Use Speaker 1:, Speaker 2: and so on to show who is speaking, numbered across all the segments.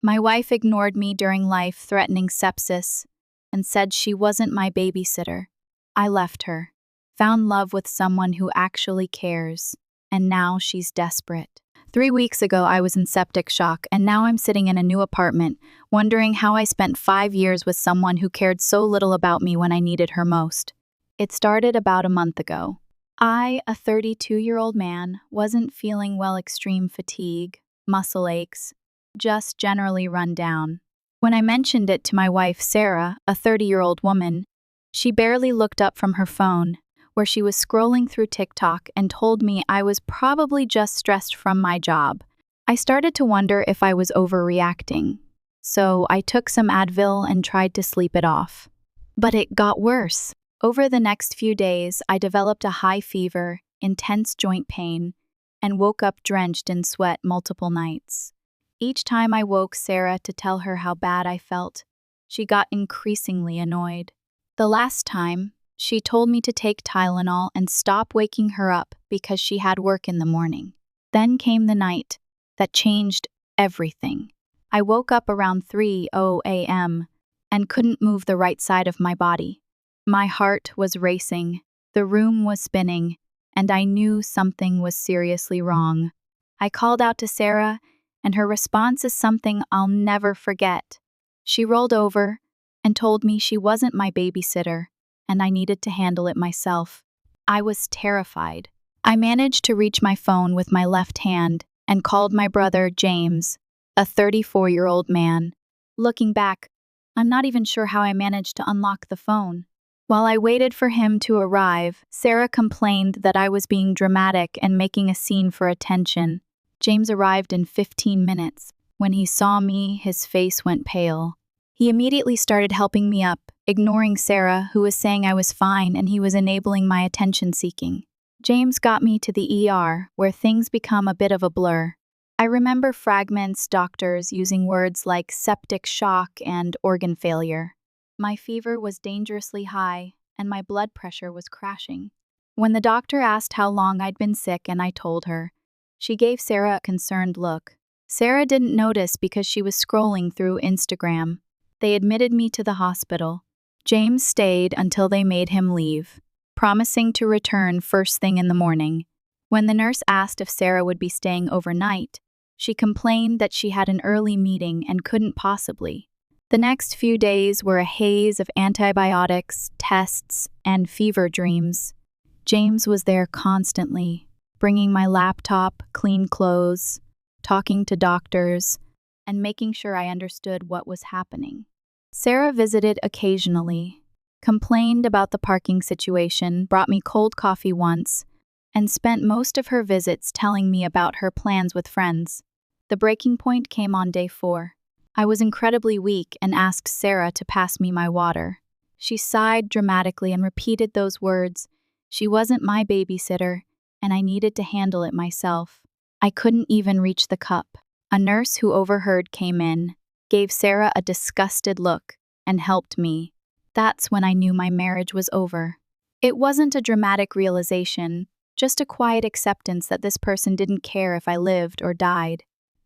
Speaker 1: My wife ignored me during life-threatening sepsis and said she wasn't my babysitter. I left her, found love with someone who actually cares, and now she's desperate. 3 weeks ago, I was in septic shock, and now I'm sitting in a new apartment, wondering how I spent 5 years with someone who cared so little about me when I needed her most. It started about a month ago. I, a 32-year-old man, wasn't feeling well. Extreme fatigue, muscle aches, just generally run down. When I mentioned it to my wife, Sarah, a 30-year-old woman, she barely looked up from her phone, where she was scrolling through TikTok, and told me I was probably just stressed from my job. I started to wonder if I was overreacting, so I took some Advil and tried to sleep it off. But it got worse. Over the next few days, I developed a high fever, intense joint pain, and woke up drenched in sweat multiple nights. Each time I woke Sarah to tell her how bad I felt, she got increasingly annoyed. The last time, she told me to take Tylenol and stop waking her up because she had work in the morning. Then came the night that changed everything. I woke up around 3:00 a.m. and couldn't move the right side of my body. My heart was racing, the room was spinning, and I knew something was seriously wrong. I called out to Sarah, and her response is something I'll never forget. She rolled over and told me she wasn't my babysitter, and I needed to handle it myself. I was terrified. I managed to reach my phone with my left hand and called my brother, James, a 34-year-old man. Looking back, I'm not even sure how I managed to unlock the phone. While I waited for him to arrive, Sarah complained that I was being dramatic and making a scene for attention. James arrived in 15 minutes. When he saw me, his face went pale. He immediately started helping me up, ignoring Sarah, who was saying I was fine and he was enabling my attention-seeking. James got me to the ER, where things become a bit of a blur. I remember fragments, doctors using words like septic shock and organ failure. My fever was dangerously high, and my blood pressure was crashing. When the doctor asked how long I'd been sick and I told her, she gave Sarah a concerned look. Sarah didn't notice because she was scrolling through Instagram. They admitted me to the hospital. James stayed until they made him leave, promising to return first thing in the morning. When the nurse asked if Sarah would be staying overnight, she complained that she had an early meeting and couldn't possibly. The next few days were a haze of antibiotics, tests, and fever dreams. James was there constantly, bringing my laptop, clean clothes, talking to doctors, and making sure I understood what was happening. Sarah visited occasionally, complained about the parking situation, brought me cold coffee once, and spent most of her visits telling me about her plans with friends. The breaking point came on day 4. I was incredibly weak and asked Sarah to pass me my water. She sighed dramatically and repeated those words. She wasn't my babysitter, and I needed to handle it myself. I couldn't even reach the cup. A nurse who overheard came in, gave Sarah a disgusted look, and helped me. That's when I knew my marriage was over. It wasn't a dramatic realization, just a quiet acceptance that this person didn't care if I lived or died.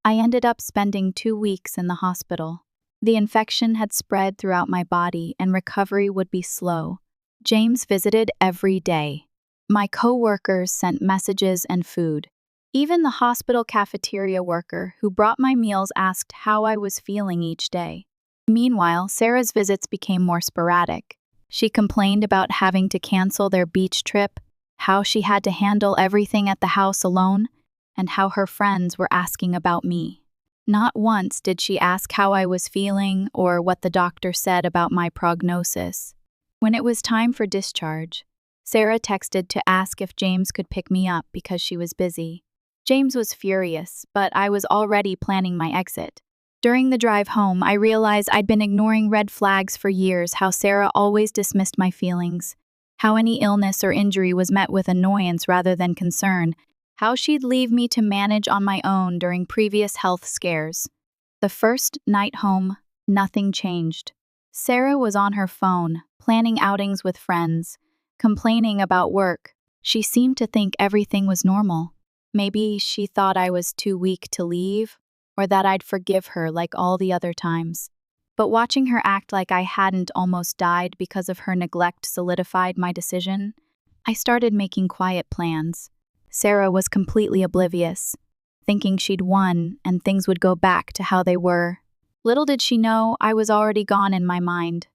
Speaker 1: I ended up spending 2 weeks in the hospital. The infection had spread throughout my body and recovery would be slow. James visited every day. My co-workers sent messages and food. Even the hospital cafeteria worker who brought my meals asked how I was feeling each day. Meanwhile, Sarah's visits became more sporadic. She complained about having to cancel their beach trip, how she had to handle everything at the house alone, and how her friends were asking about me. Not once did she ask how I was feeling or what the doctor said about my prognosis. When it was time for discharge, Sarah texted to ask if James could pick me up because she was busy. James was furious, but I was already planning my exit. During the drive home, I realized I'd been ignoring red flags for years, how Sarah always dismissed my feelings, how any illness or injury was met with annoyance rather than concern, how she'd leave me to manage on my own during previous health scares. The first night home, nothing changed. Sarah was on her phone, planning outings with friends, complaining about work. She seemed to think everything was normal. Maybe she thought I was too weak to leave, or that I'd forgive her like all the other times. But watching her act like I hadn't almost died because of her neglect solidified my decision. I started making quiet plans. Sarah was completely oblivious, thinking she'd won and things would go back to how they were. Little did she know I was already gone in my mind.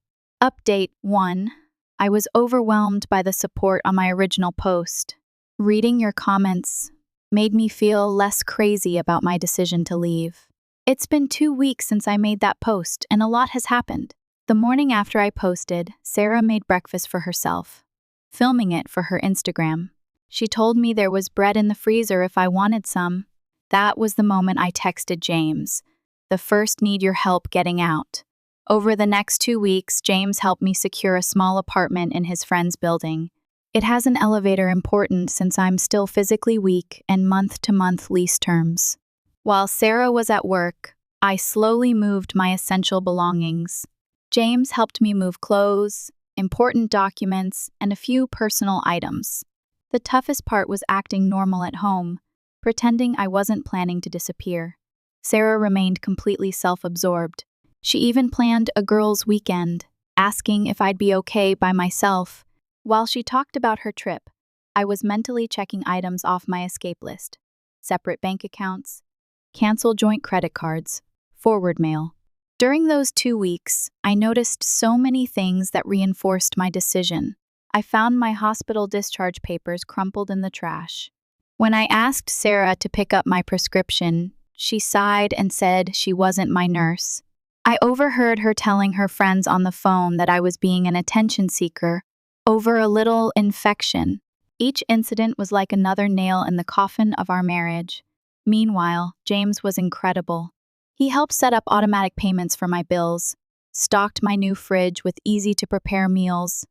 Speaker 1: Update 1. I was overwhelmed by the support on my original post. Reading your comments made me feel less crazy about my decision to leave. It's been 2 weeks since I made that post, and a lot has happened. The morning after I posted, Sarah made breakfast for herself, filming it for her Instagram. She told me there was bread in the freezer if I wanted some. That was the moment I texted James. The first need your help getting out. Over the next 2 weeks, James helped me secure a small apartment in his friend's building. It has an elevator important since I'm still physically weak and month-to-month lease terms. While Sarah was at work, I slowly moved my essential belongings. James helped me move clothes, important documents, and a few personal items. The toughest part was acting normal at home, pretending I wasn't planning to disappear. Sarah remained completely self-absorbed. She even planned a girls' weekend, asking if I'd be okay by myself. While she talked about her trip, I was mentally checking items off my escape list. Separate bank accounts, cancel joint credit cards, forward mail. During those 2 weeks, I noticed so many things that reinforced my decision. I found my hospital discharge papers crumpled in the trash. When I asked Sarah to pick up my prescription, she sighed and said she wasn't my nurse. I overheard her telling her friends on the phone that I was being an attention seeker over a little infection. Each incident was like another nail in the coffin of our marriage. Meanwhile, James was incredible. He helped set up automatic payments for my bills, stocked my new fridge with easy-to-prepare meals,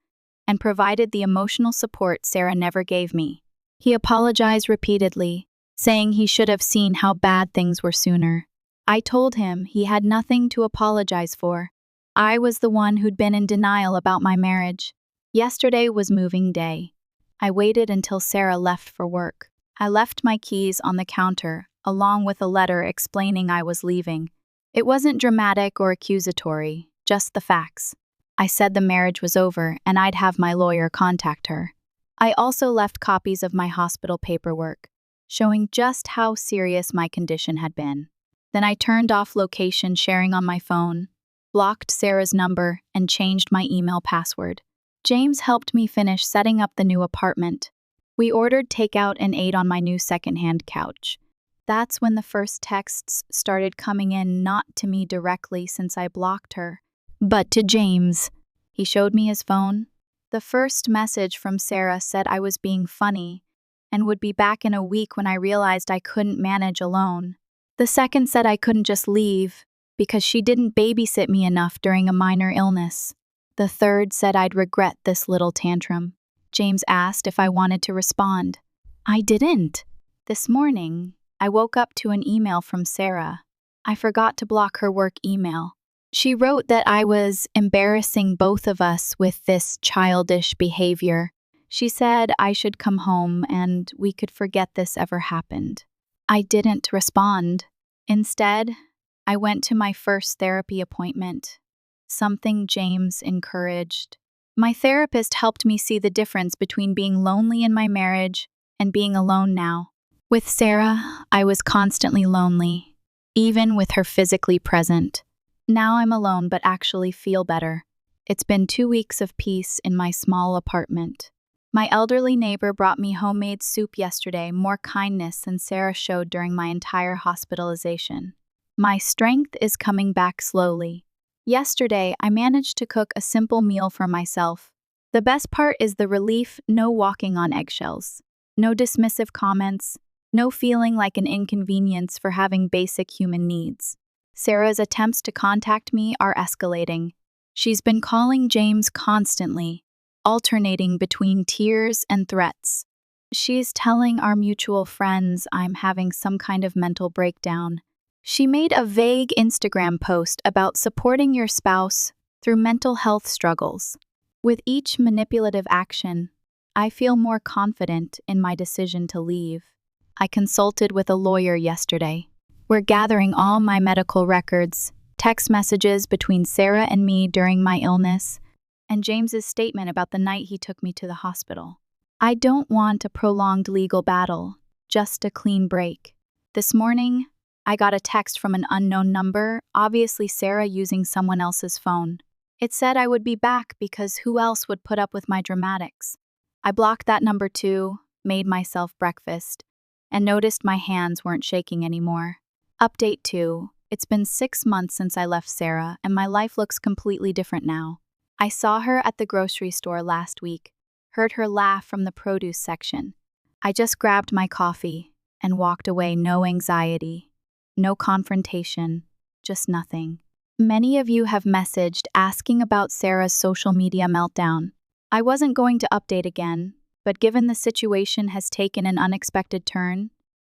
Speaker 1: and provided the emotional support Sarah never gave me. He apologized repeatedly, saying he should have seen how bad things were sooner. I told him he had nothing to apologize for. I was the one who'd been in denial about my marriage. Yesterday was moving day. I waited until Sarah left for work. I left my keys on the counter, along with a letter explaining I was leaving. It wasn't dramatic or accusatory, just the facts. I said the marriage was over and I'd have my lawyer contact her. I also left copies of my hospital paperwork, showing just how serious my condition had been. Then I turned off location sharing on my phone, blocked Sarah's number, and changed my email password. James helped me finish setting up the new apartment. We ordered takeout and ate on my new secondhand couch. That's when the first texts started coming in, not to me directly since I blocked her, but to James. He showed me his phone. The first message from Sarah said I was being funny and would be back in a week when I realized I couldn't manage alone. The second said I couldn't just leave because she didn't babysit me enough during a minor illness. The third said I'd regret this little tantrum. James asked if I wanted to respond. I didn't. This morning, I woke up to an email from Sarah. I forgot to block her work email. She wrote that I was embarrassing both of us with this childish behavior. She said I should come home and we could forget this ever happened. I didn't respond. Instead, I went to my first therapy appointment, something James encouraged. My therapist helped me see the difference between being lonely in my marriage and being alone now. With Sarah, I was constantly lonely, even with her physically present. Now I'm alone but actually feel better. It's been 2 weeks of peace in my small apartment. My elderly neighbor brought me homemade soup yesterday, more kindness than Sarah showed during my entire hospitalization. My strength is coming back slowly. Yesterday, I managed to cook a simple meal for myself. The best part is the relief, no walking on eggshells, no dismissive comments, no feeling like an inconvenience for having basic human needs. Sarah's attempts to contact me are escalating. She's been calling James constantly, alternating between tears and threats. She's telling our mutual friends I'm having some kind of mental breakdown. She made a vague Instagram post about supporting your spouse through mental health struggles. With each manipulative action, I feel more confident in my decision to leave. I consulted with a lawyer yesterday. We're gathering all my medical records, text messages between Sarah and me during my illness, and James's statement about the night he took me to the hospital. I don't want a prolonged legal battle, just a clean break. This morning, I got a text from an unknown number, obviously Sarah using someone else's phone. It said I would be back because who else would put up with my dramatics? I blocked that number too, made myself breakfast, and noticed my hands weren't shaking anymore. Update 2. It's been 6 months since I left Sarah, and my life looks completely different now. I saw her at the grocery store last week, heard her laugh from the produce section. I just grabbed my coffee and walked away, no anxiety, no confrontation, just nothing. Many of you have messaged asking about Sarah's social media meltdown. I wasn't going to update again, but given the situation has taken an unexpected turn,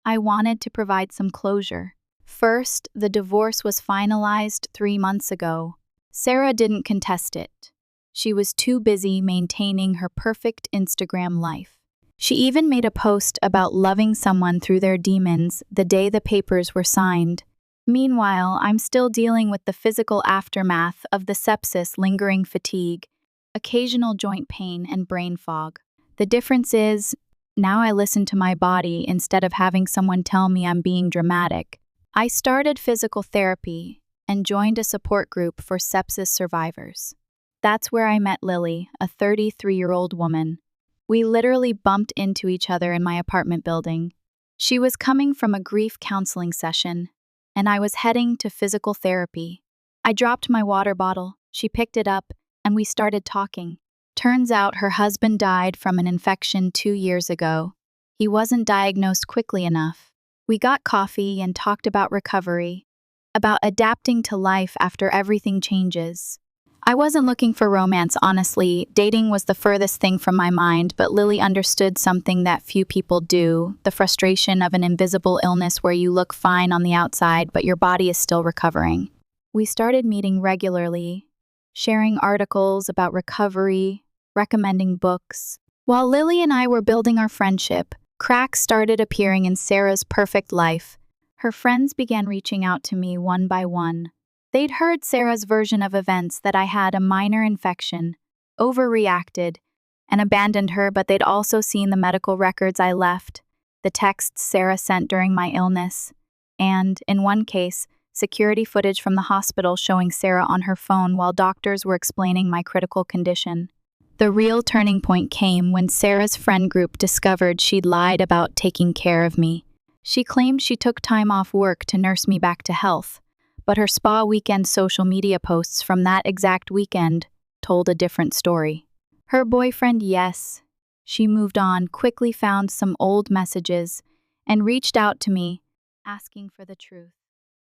Speaker 1: I wanted to provide some closure. First, the divorce was finalized 3 months ago. Sarah didn't contest it. She was too busy maintaining her perfect Instagram life. She even made a post about loving someone through their demons the day the papers were signed. Meanwhile, I'm still dealing with the physical aftermath of the sepsis, lingering fatigue, occasional joint pain, and brain fog. The difference is, now I listen to my body instead of having someone tell me I'm being dramatic. I started physical therapy and joined a support group for sepsis survivors. That's where I met Lily, a 33-year-old woman. We literally bumped into each other in my apartment building. She was coming from a grief counseling session, and I was heading to physical therapy. I dropped my water bottle, she picked it up, and we started talking. Turns out her husband died from an infection 2 years ago. He wasn't diagnosed quickly enough. We got coffee and talked about recovery, about adapting to life after everything changes. I wasn't looking for romance, honestly. Dating was the furthest thing from my mind, but Lily understood something that few people do, the frustration of an invisible illness where you look fine on the outside, but your body is still recovering. We started meeting regularly, sharing articles about recovery, recommending books. While Lily and I were building our friendship, cracks started appearing in Sarah's perfect life. Her friends began reaching out to me one by one. They'd heard Sarah's version of events, that I had a minor infection, overreacted, and abandoned her, but they'd also seen the medical records I left, the texts Sarah sent during my illness, and, in one case, security footage from the hospital showing Sarah on her phone while doctors were explaining my critical condition. The real turning point came when Sarah's friend group discovered she'd lied about taking care of me. She claimed she took time off work to nurse me back to health, but her spa weekend social media posts from that exact weekend told a different story. Her boyfriend, yes, she moved on, quickly found some old messages, and reached out to me, asking for the truth.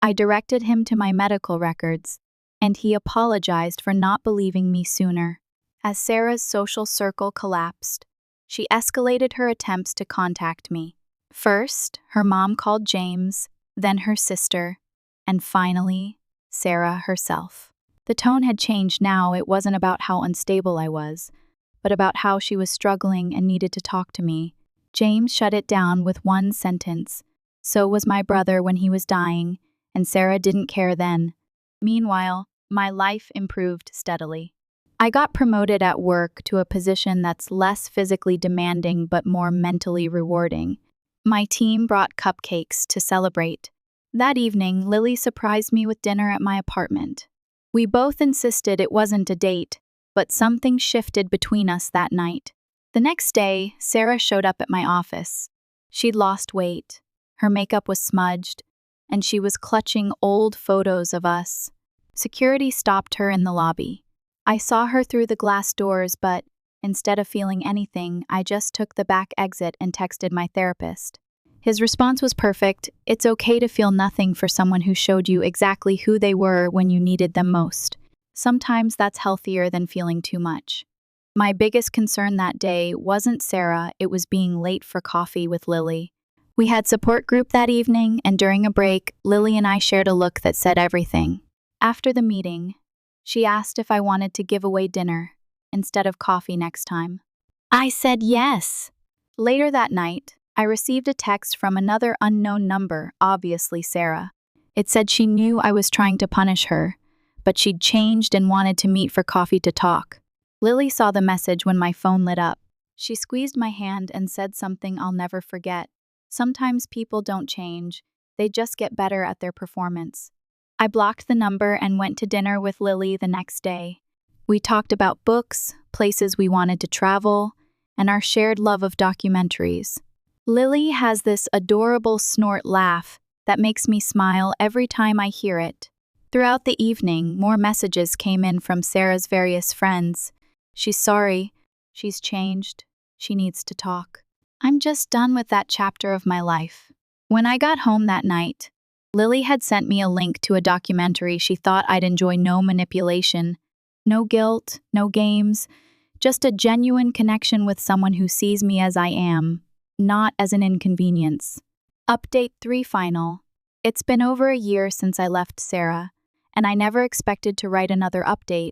Speaker 1: I directed him to my medical records, and he apologized for not believing me sooner. As Sarah's social circle collapsed, she escalated her attempts to contact me. First, her mom called James, then her sister, and finally, Sarah herself. The tone had changed now. It wasn't about how unstable I was, but about how she was struggling and needed to talk to me. James shut it down with one sentence. So was my brother when he was dying, and Sarah didn't care then. Meanwhile, my life improved steadily. I got promoted at work to a position that's less physically demanding but more mentally rewarding. My team brought cupcakes to celebrate. That evening, Lily surprised me with dinner at my apartment. We both insisted it wasn't a date, but something shifted between us that night. The next day, Sarah showed up at my office. She'd lost weight, her makeup was smudged, and she was clutching old photos of us. Security stopped her in the lobby. I saw her through the glass doors, but instead of feeling anything, I just took the back exit and texted my therapist. His response was perfect. It's okay to feel nothing for someone who showed you exactly who they were when you needed them most. Sometimes that's healthier than feeling too much. My biggest concern that day wasn't Sarah, it was being late for coffee with Lily. We had support group that evening, and during a break, Lily and I shared a look that said everything. After the meeting, she asked if I wanted to give away dinner instead of coffee next time. I said yes. Later that night, I received a text from another unknown number, obviously Sarah. It said she knew I was trying to punish her, but she'd changed and wanted to meet for coffee to talk. Lily saw the message when my phone lit up. She squeezed my hand and said something I'll never forget. Sometimes people don't change, they just get better at their performance. I blocked the number and went to dinner with Lily the next day. We talked about books, places we wanted to travel, and our shared love of documentaries. Lily has this adorable snort laugh that makes me smile every time I hear it. Throughout the evening, more messages came in from Sarah's various friends. She's sorry, she's changed, she needs to talk. I'm just done with that chapter of my life. When I got home that night, Lily had sent me a link to a documentary she thought I'd enjoy. No manipulation, no guilt, no games, just a genuine connection with someone who sees me as I am, not as an inconvenience. Update 3 final. It's been over a year since I left Sarah, and I never expected to write another update.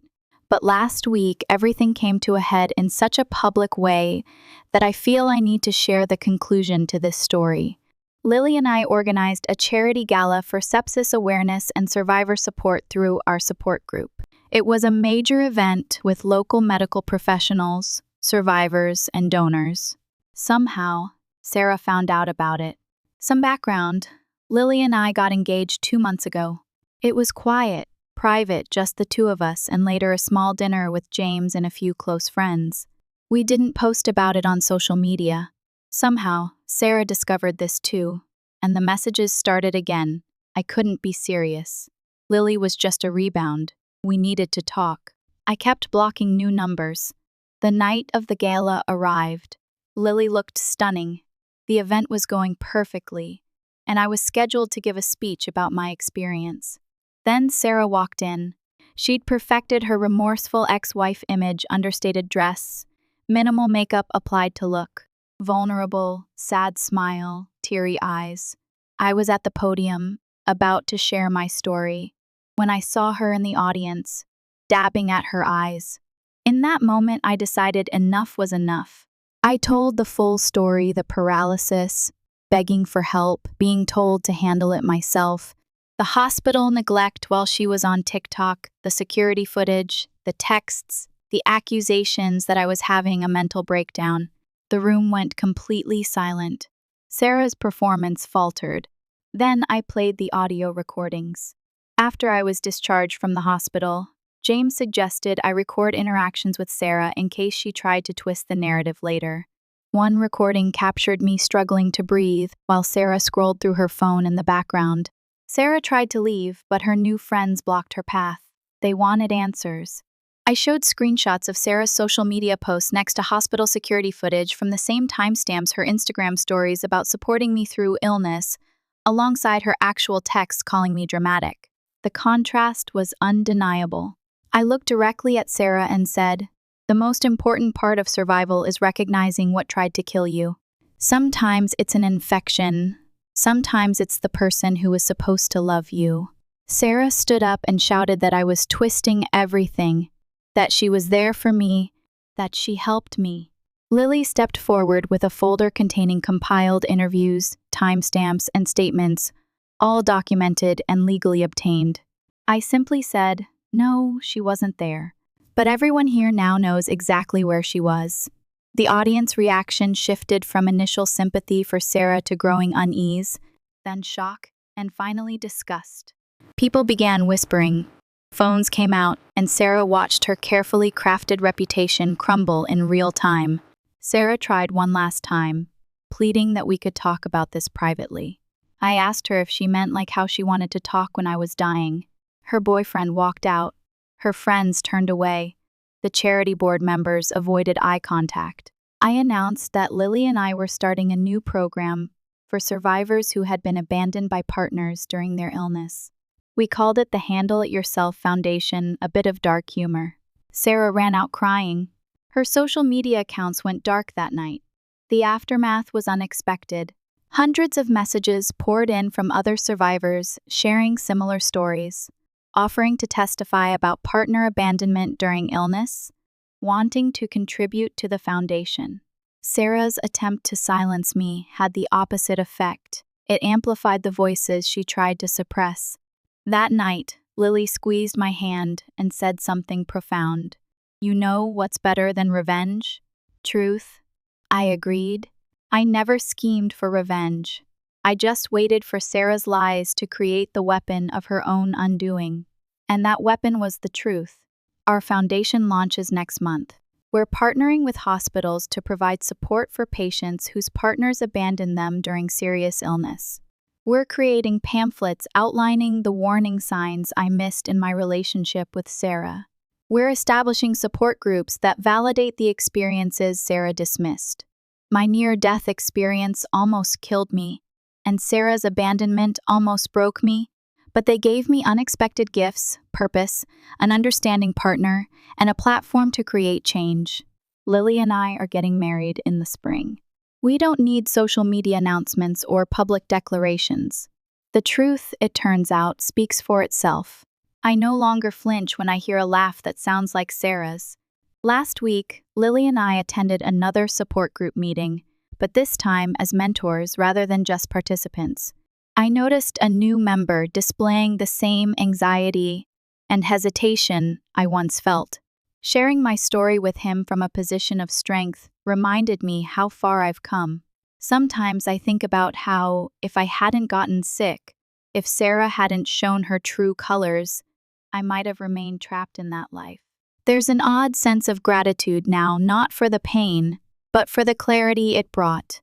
Speaker 1: But last week, everything came to a head in such a public way that I feel I need to share the conclusion to this story. Lily and I organized a charity gala for sepsis awareness and survivor support through our support group. It was a major event with local medical professionals, survivors, and donors. Somehow, Sarah found out about it. Some background: Lily and I got engaged 2 months ago. It was quiet, private, just the two of us, and later a small dinner with James and a few close friends. We didn't post about it on social media. Somehow, Sarah discovered this too, and the messages started again. I couldn't be serious. Lily was just a rebound. We needed to talk. I kept blocking new numbers. The night of the gala arrived. Lily looked stunning. The event was going perfectly, and I was scheduled to give a speech about my experience. Then Sarah walked in. She'd perfected her remorseful ex-wife image: understated dress, minimal makeup applied to look, vulnerable, sad smile, teary eyes. I was at the podium, about to share my story, when I saw her in the audience, dabbing at her eyes. In that moment, I decided enough was enough. I told the full story: the paralysis, begging for help, being told to handle it myself, the hospital neglect while she was on TikTok, the security footage, the texts, the accusations that I was having a mental breakdown. The room went completely silent. Sarah's performance faltered. Then I played the audio recordings. After I was discharged from the hospital, James suggested I record interactions with Sarah in case she tried to twist the narrative later. One recording captured me struggling to breathe while Sarah scrolled through her phone in the background. Sarah tried to leave, but her new friends blocked her path. They wanted answers. I showed screenshots of Sarah's social media posts next to hospital security footage from the same timestamps her Instagram stories about supporting me through illness, alongside her actual texts calling me dramatic. The contrast was undeniable. I looked directly at Sarah and said, "The most important part of survival is recognizing what tried to kill you. Sometimes it's an infection. Sometimes it's the person who was supposed to love you." Sarah stood up and shouted that I was twisting everything, that she was there for me, that she helped me. Lily stepped forward with a folder containing compiled interviews, timestamps, and statements, all documented and legally obtained. I simply said, "No, she wasn't there. But everyone here now knows exactly where she was." The audience reaction shifted from initial sympathy for Sarah to growing unease, then shock, and finally disgust. People began whispering. Phones came out, and Sarah watched her carefully crafted reputation crumble in real time. Sarah tried one last time, pleading that we could talk about this privately. I asked her if she meant like how she wanted to talk when I was dying. Her boyfriend walked out. Her friends turned away. The charity board members avoided eye contact. I announced that Lily and I were starting a new program for survivors who had been abandoned by partners during their illness. We called it the Handle It Yourself Foundation, a bit of dark humor. Sarah ran out crying. Her social media accounts went dark that night. The aftermath was unexpected. Hundreds of messages poured in from other survivors sharing similar stories, offering to testify about partner abandonment during illness, wanting to contribute to the foundation. Sarah's attempt to silence me had the opposite effect. It amplified the voices she tried to suppress. That night, Lily squeezed my hand and said something profound. You know what's better than revenge? Truth. I agreed. I never schemed for revenge. I just waited for Sarah's lies to create the weapon of her own undoing. And that weapon was the truth. Our foundation launches next month. We're partnering with hospitals to provide support for patients whose partners abandoned them during serious illness. We're creating pamphlets outlining the warning signs I missed in my relationship with Sarah. We're establishing support groups that validate the experiences Sarah dismissed. My near-death experience almost killed me, and Sarah's abandonment almost broke me, but they gave me unexpected gifts, purpose, an understanding partner, and a platform to create change. Lily and I are getting married in the spring. We don't need social media announcements or public declarations. The truth, it turns out, speaks for itself. I no longer flinch when I hear a laugh that sounds like Sarah's. Last week, Lily and I attended another support group meeting, but this time as mentors rather than just participants. I noticed a new member displaying the same anxiety and hesitation I once felt. Sharing my story with him from a position of strength reminded me how far I've come. Sometimes I think about how, if I hadn't gotten sick, if Sarah hadn't shown her true colors, I might have remained trapped in that life. There's an odd sense of gratitude now, not for the pain, but for the clarity it brought.